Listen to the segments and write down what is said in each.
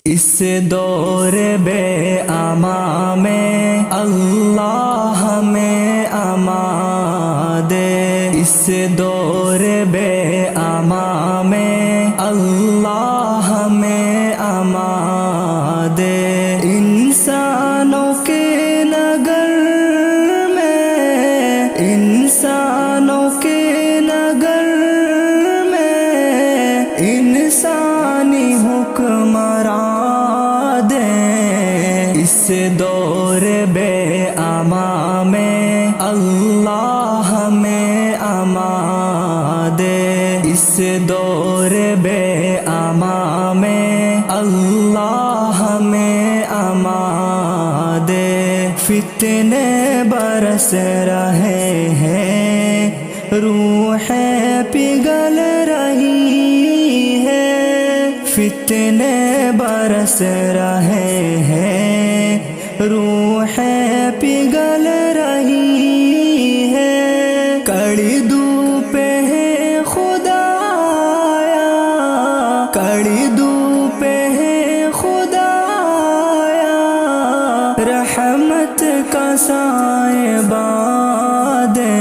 اس دور بے امان میں اللہ ہمیں امان دے، اس دور بے امان میں اللہ ہمیں امان دے۔ انسانوں کے نگر میں، انسانوں کے نگر میں انسانی حکمراں اس دور بے امان میں اللہ ہمیں امان دے، اس دور بے امان میں اللہ ہمیں امان دے۔ فتنے برس رہے ہیں، روحیں پگھل رہی ہے، فتنے برس رہے ہیں، روحیں پگھل رہی ہے۔ کڑی دھوپ ہے خدایا، کڑی دھوپ ہے خدایا، رحمت کا سائبان دے۔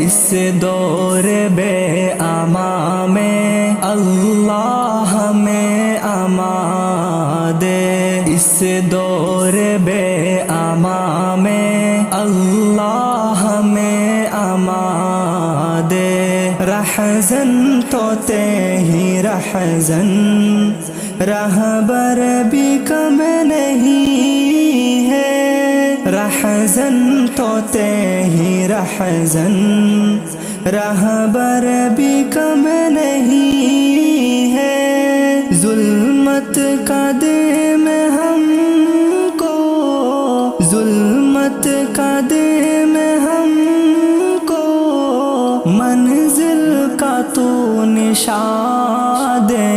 اس دور بے امان میں اللہ ہمیں امان دے، اس دور بے امان میں اللہ ہمیں امان دے۔ رہزن طوطے ہی رہزن، رہبر بھی کم نہیں ہے، رہزن طوطے ہی رہزن، رہبر بھی کم نہیں ہے۔ ظلمت کا دے میں ہم کو، ظلمت کا دے میں ہم کو، منزل کا تو نشان دے۔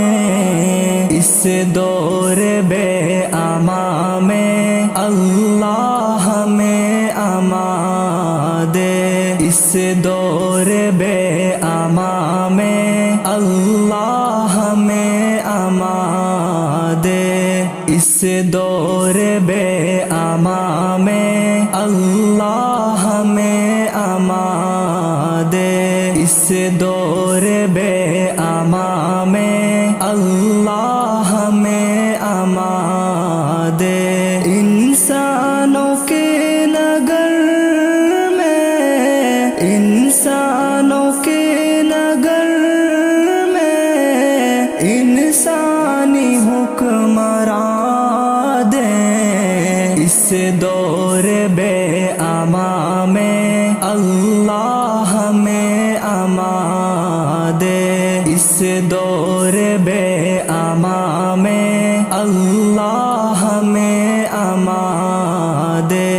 اس دور بے امان میں اللہ ہمیں امان دے، اس دور بے امان میں اللہ ہمیں امان دے، اس دور بے امان میں اللہ ہمیں امان دے، اس دور بے امان میں اللہ ہمیں امان دے۔ انسانوں کے نگر میں، انسانوں کے نگر میں انسانی حکمراں دے۔ اس دور بے امان میں اللہ ہمیں امان دے، اس دور بے امان میں اللہ ہمیں امان دے۔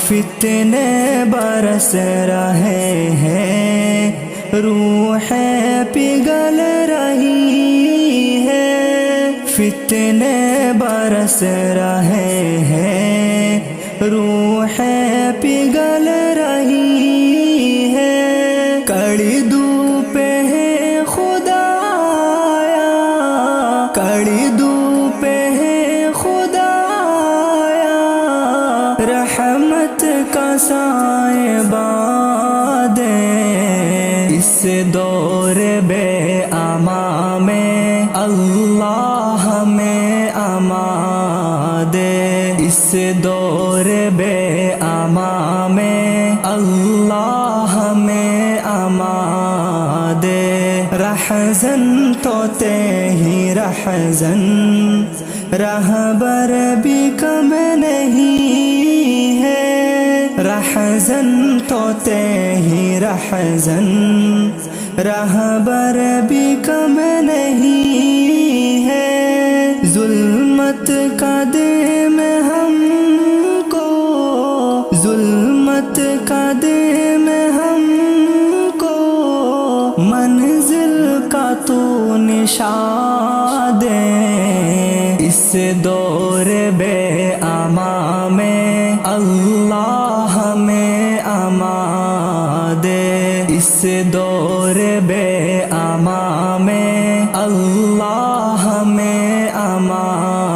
فتنے برس رہے ہیں، روحیں پگھل رہی ہے، فتنے برس رہے ہیں، روحیں پگھل رہی ہے۔ کڑی دھوپ ہے خدایا، کڑی دھوپ ہے خدایا، رحمت کا سائبان دے۔ اس دور بے امان میں اللہ ہمیں امان دے، اس دور بے امان میں اللہ ہمیں امان دے۔ رہزن طوطے ہی رہزن، رہبر بھی کم نہیں ہے، رہزن طوطے ہی رہزن، رہبر بھی کم نہیں ہے۔ ظلمت کا دے میں ہم کو، ظلمت کا دے میں ہم کو، منزل کا تو نشان دے۔ اس دور بے امان میں اللہ ہمیں امان دے، اس دور بے امان میں اللہ ہمیں امان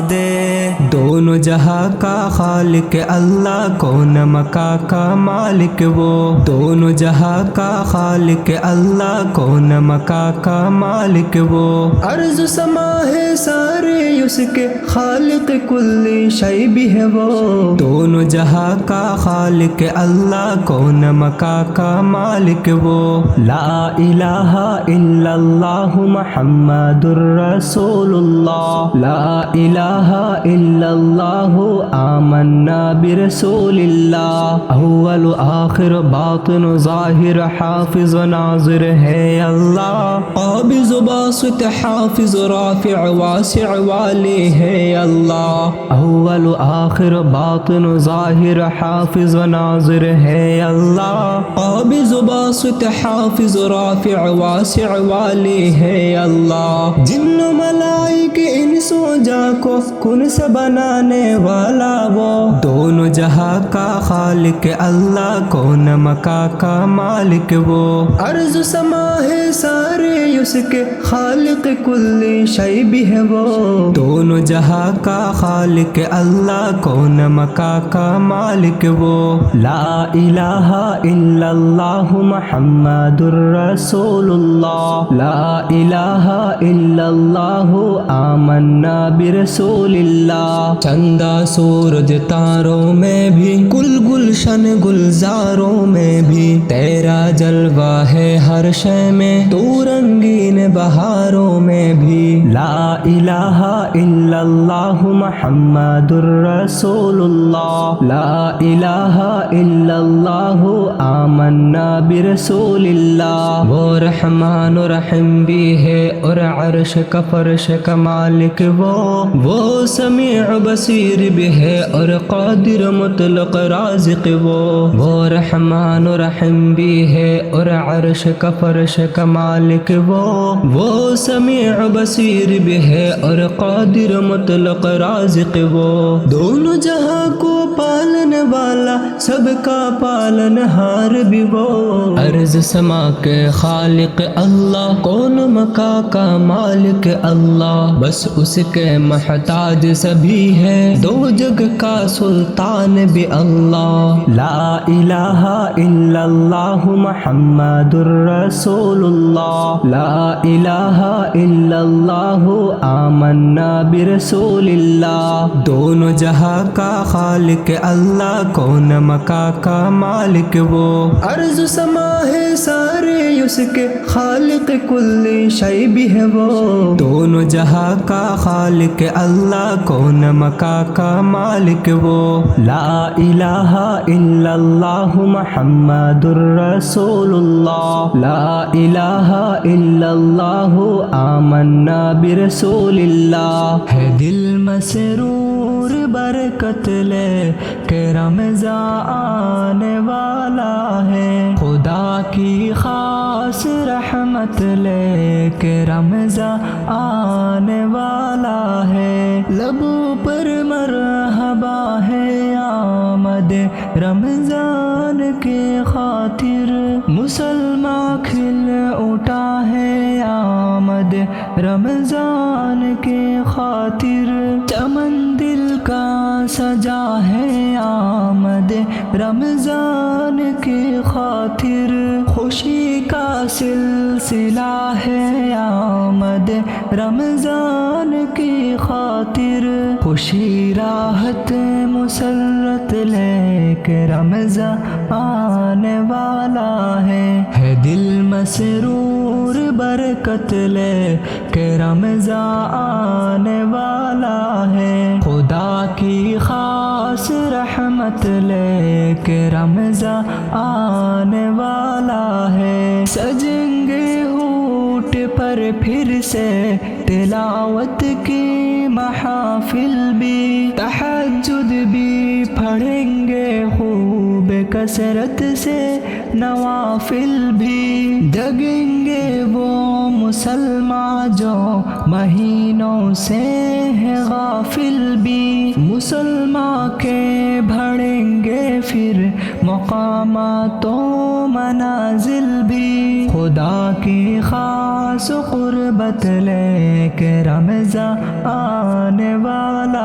دے دونوں جہاں کا خالق اللہ کون مکا کا مالک وہ دونوں جہاں کا خالق اللہ کون مکا کا مالک وہ ارض سما ہے سارے اس کے خالق کل شے بھی ہے وہ دونوں جہاں کا خالق اللہ کون مکا کا مالک وہ لا الہ الا اللہ محمد الرسول اللہ لا الہ الا اللہ آمنا برسول اللہ اول آخر باطن ظاہر حافظ ناظر ہے اللہ قابض باسط حافظ رافع واسع والی ہے اللہ اول آخر باطن ظاہر حافظ ناظر ہے اللہ قابض باسط حافظ رافع واسع والی ہے اللہ جن و ملائک انس و جا کو کن سے بنانے والا وہ دونوں جہاں کا خالق اللہ کون مکا کا مالک وہ ارض سما ہے سارے اس کے خالق کل شے بھی ہے وہ دونوں جہاں کا خالق اللہ کون مکا کا مالک وہ لا الہ الا اللہ محمد الرسول اللہ لا الہ الا اللہ آمنا برسول اللہ چندہ سورج تاروں میں بھی گل گلشن گلزاروں میں بھی تیرا جلوہ ہے ہر شے میں تو رنگین بہاروں میں بھی لا الہ الا اللہ محمد الرسول اللہ لا الہ الا اللہ آمنا برسول اللہ وہ رحمان و رحیم بھی ہے اور عرش کا فرش کا مالک وہ سمیع بصیر بھی ہے اور قادر مطلق رازق وہ رحمان و رحیم بھی ہے اور عرش کا فرش کا مالک وہ سمیع بصیر بھی ہے اور قادر مطلق رازق وہ دونوں جہاں کو پالنے والا سب کا پالن ہار بھی وہ ارض سما کے خالق اللہ کون مکا کا مالک اللہ بس اس کے محتاج سبھی ہے دو جگ کا سلطان بھی اللہ لا الہ الا اللہ محمد الرسول اللہ لا الہ الا اللہ آمنا برسول اللہ دونوں جہاں کا خالق اللہ کون مکا کا مالک وہ ارض سما ہے سارے اس کے خالق کل شے بھی ہے وہ دونوں جہاں کا خالق اللہ کون مکا کا مالک وہ لا الہ الا اللہ محمد الرسول اللہ لا الہ الا اللہ آمنا برسول اللہ ہے دل مسرور برکت لے کہ رمضان آنے والا ہے خدا کی خاص رحمت لے کہ رمضان آنے والا ہے لبوں پر مرحبا ہے آمد رمضان کے خاطر مسلمان کھل اٹھا ہے آمد رمضان کے خاطر چمن دل کا سجا ہے آمد رمضان کے خاطر خوشی کا سلسلہ ہے آمد رمضان کی خاطر خوشی راحت مسرت لے کے رمضان آنے والا ہے دل مسرور برکت لے کہ رمضان آنے والا ہے خدا کی خاص رحمت لے کہ رمضان آنے والا ہے سجیں گے ہونٹ پر پھر سے تلاوت کی محافل بھی تہجد بھی پڑھیں گے خوب کثرت سے نوافل بھی جگیں گے وہ مسلمان جو مہینوں سے ہے غافل بھی مسلمان کے بڑھیں گے پھر مقامات و منازل بھی خدا کی خاص قربت لے کے رمضان آنے والا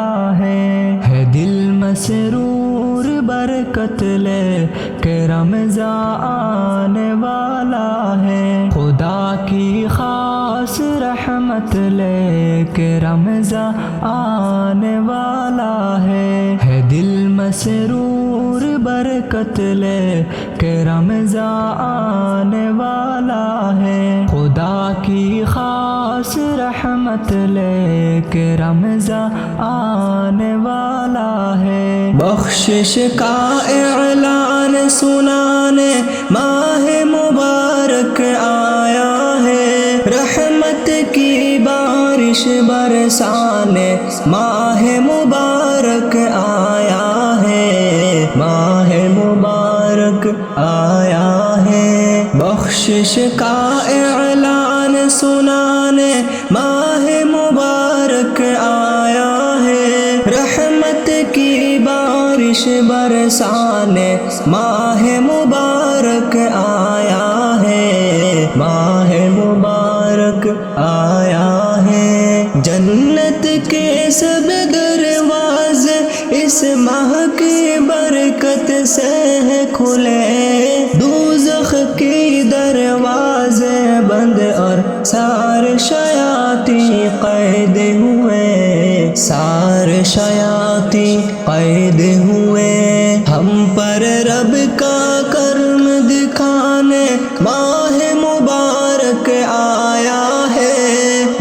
مسرور برکت لے کہ رمضان آنے والا ہے، خدا کی خاص رحمت لے کہ رمضان آنے والا ہے دل مسرور برکت لے کہ رمضان آنے والا ہے، خدا کی خاص رحمت لے کہ رمضان آنے والا ہے۔ بخشش کا اعلان سنانے ماہ مبارک آیا ہے، رحمت کی بارش برسانے ماہ مبارک آیا ہے، ماہ مبارک آیا ہے۔ بخشش کا اعلان سنانے ماہ مبارک آیا ہے، رحمت کی بارش برسانے ماہ مبارک آیا ہے، ماہ مبارک آیا ہے۔ جنت کے سب دروازے اس ماہ کی برکت سے کھلے، دوزخ کی دروازے بند اور سارے شیاطین قید ہوئے، سارے شیاطین قید ہوئے۔ ہم پر رب کا کرم دکھانے ماہ مبارک آیا ہے،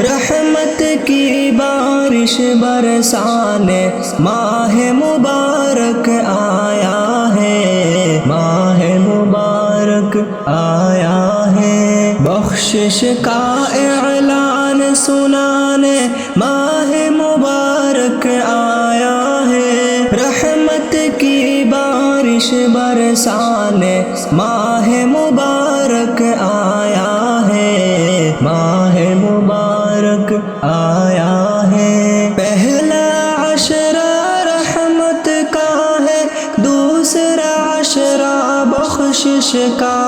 رحمت کی بارش برسانے ماہ مبارک آیا ہے، ماہ مبارک آیا ہے۔ بخشش کا اعلان سنانے ماہ مبارک آیا ہے، رحمت کی بارش برسانے ماہ مبارک آیا ہے، ماہ مبارک آیا ہے۔ پہلا عشرہ رحمت کا ہے، دوسرا عشرہ بخشش کا،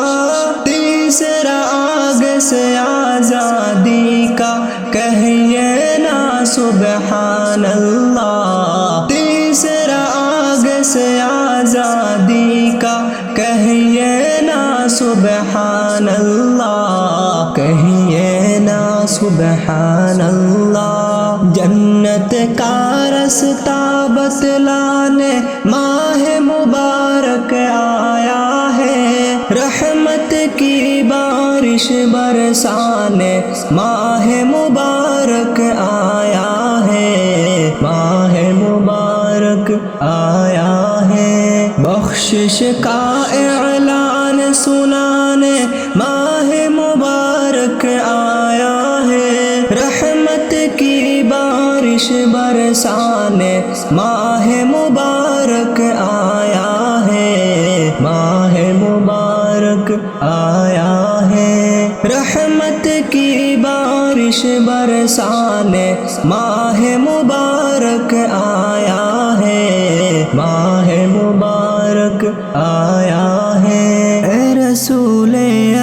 تیسرا آگ سے آزادی کا، کہیے نا سبحان اللہ۔ تیسرا آگ سے آزادی کا، کہیے نا سبحان اللہ، کہیے نا سبحان اللہ۔ جنت کا رستہ بتلانے ماہ مبارک آیا ہے، رحمت کی بارش برسانے ماہ مبارک آیا ہے، ماہ مبارک آیا ہے۔ بخشش کا اعلان سنانے ماہ مبارک آیا ہے، رحمت کی بارش برسانے ماہ مبارک آیا ہے، ماہ مبارک آیا ہے۔ رحمت کی بارش برسانے ماہ مبارک آیا ہے، ماہ مبارک آیا ہے۔ اے رسول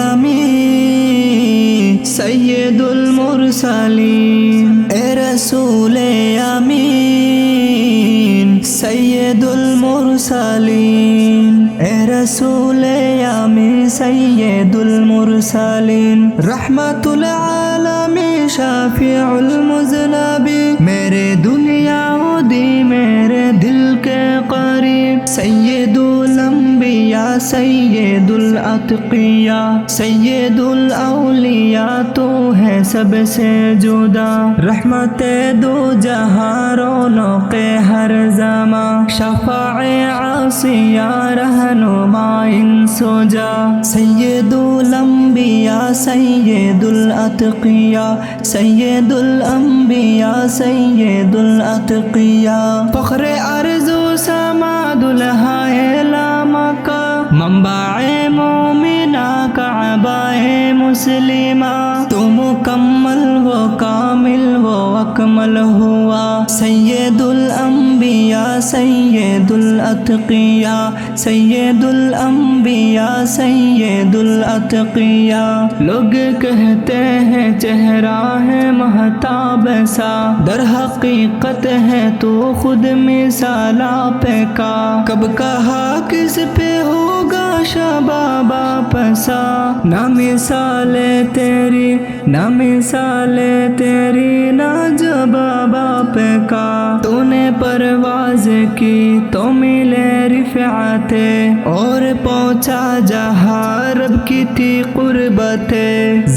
امین سید المرسلین، اے رسول امین سید المرسلین، اے رسول امین سید المرسلین، رحمت العالمین شافع المذنبین، میرے دنیا و دی میرے دل کے قریب، سید الانبیاء سید الاتقیاء سید الاولیاء، تو ہے سب سے جدا، رحمت دو جہاں رونق ہر زمان، شفاع عاصیہ رہنما ان سجا، سید الانبیاء سید الاتقیاء سید الانبیاء سید الاتقیاء، فخر ارض و سما دلہائے لاما کا، منبع مومنہ کعبہ مسلمہ، تو مکمل و کامل و اکمل ہوا، سید الانبیاء سید الاتقیاء سید الانبیاء سید الاتقیاء لوگ کہتے ہیں چہرہ ہے مہتاب سا، در حقیقت ہے تو خود مثال آپ کا، کب کہا کس پہ ہوگا شباب پسا، نہ مثال تیری نہ مثال تیری نہ جواب آپ کا، تو نے پرواز کی تو ملے رفعت اور پہنچا جہاں رب کی تھی قربت،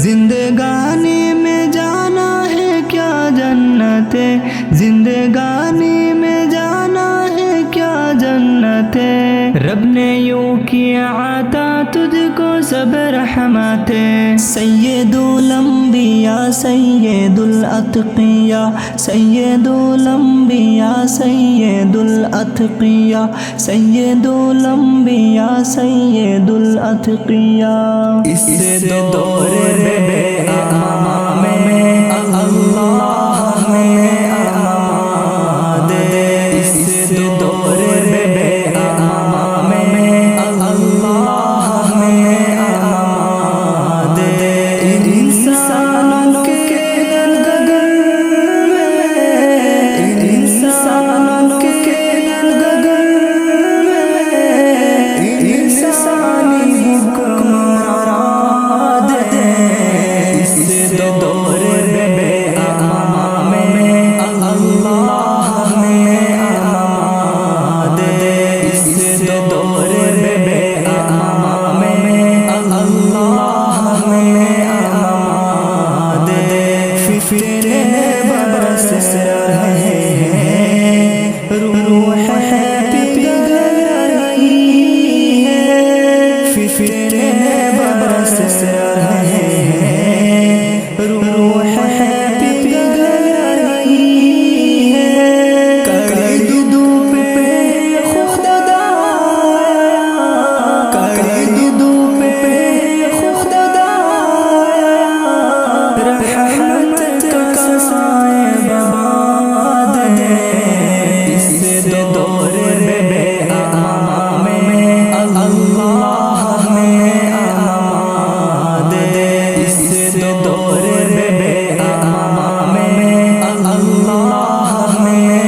زندگانی میں جانا ہے کیا جنت، زندگانی میں جانا ہے کیا جنت، رب نے یوں کیا عطا تجھ کو سب رحمت، سید الانبیاء سید الاتقیاء سید الانبیاء سید الاتقیاء سید الانبیاء سید الاتقیاء، اس دور بے امام میں اللہ میں آمد، اس دور بے امام میں اللہ میں آمد، انسانوں کے گگن میں انسانوں کے گگن میں انسانی حکمران دے، اس دور بے امام میں اللہ میں آمد، اس دور بے امام میں اللہ میں آمد، فتنے برس رہے ہیں روح پگھل رہی ہے، فتنے برس رہے ہیں روح پگھل رہی ہے، قیدو پہ خدا قیدو پہ خدا رحمت کا سائے باد دے، اس دور بے امام میں اللہ میں آمد، اس دور بے امام میں اللہ میں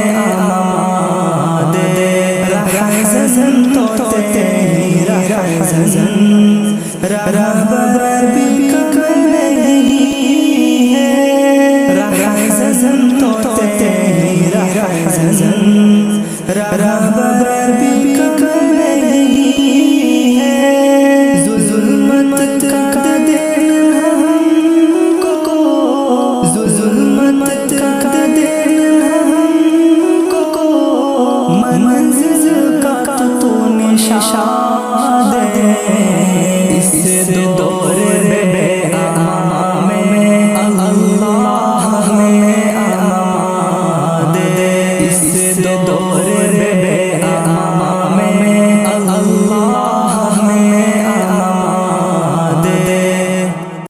آمد، رہزن تو تیری رہزن رہبر بھی کم نہیں ہے، رہزن تو تیری رہزن رہبر بھی کم نہیں ہے، ظلمت کا دن ہم کو ظلمت کا دن ہم کو منزل کا تو نشان دے،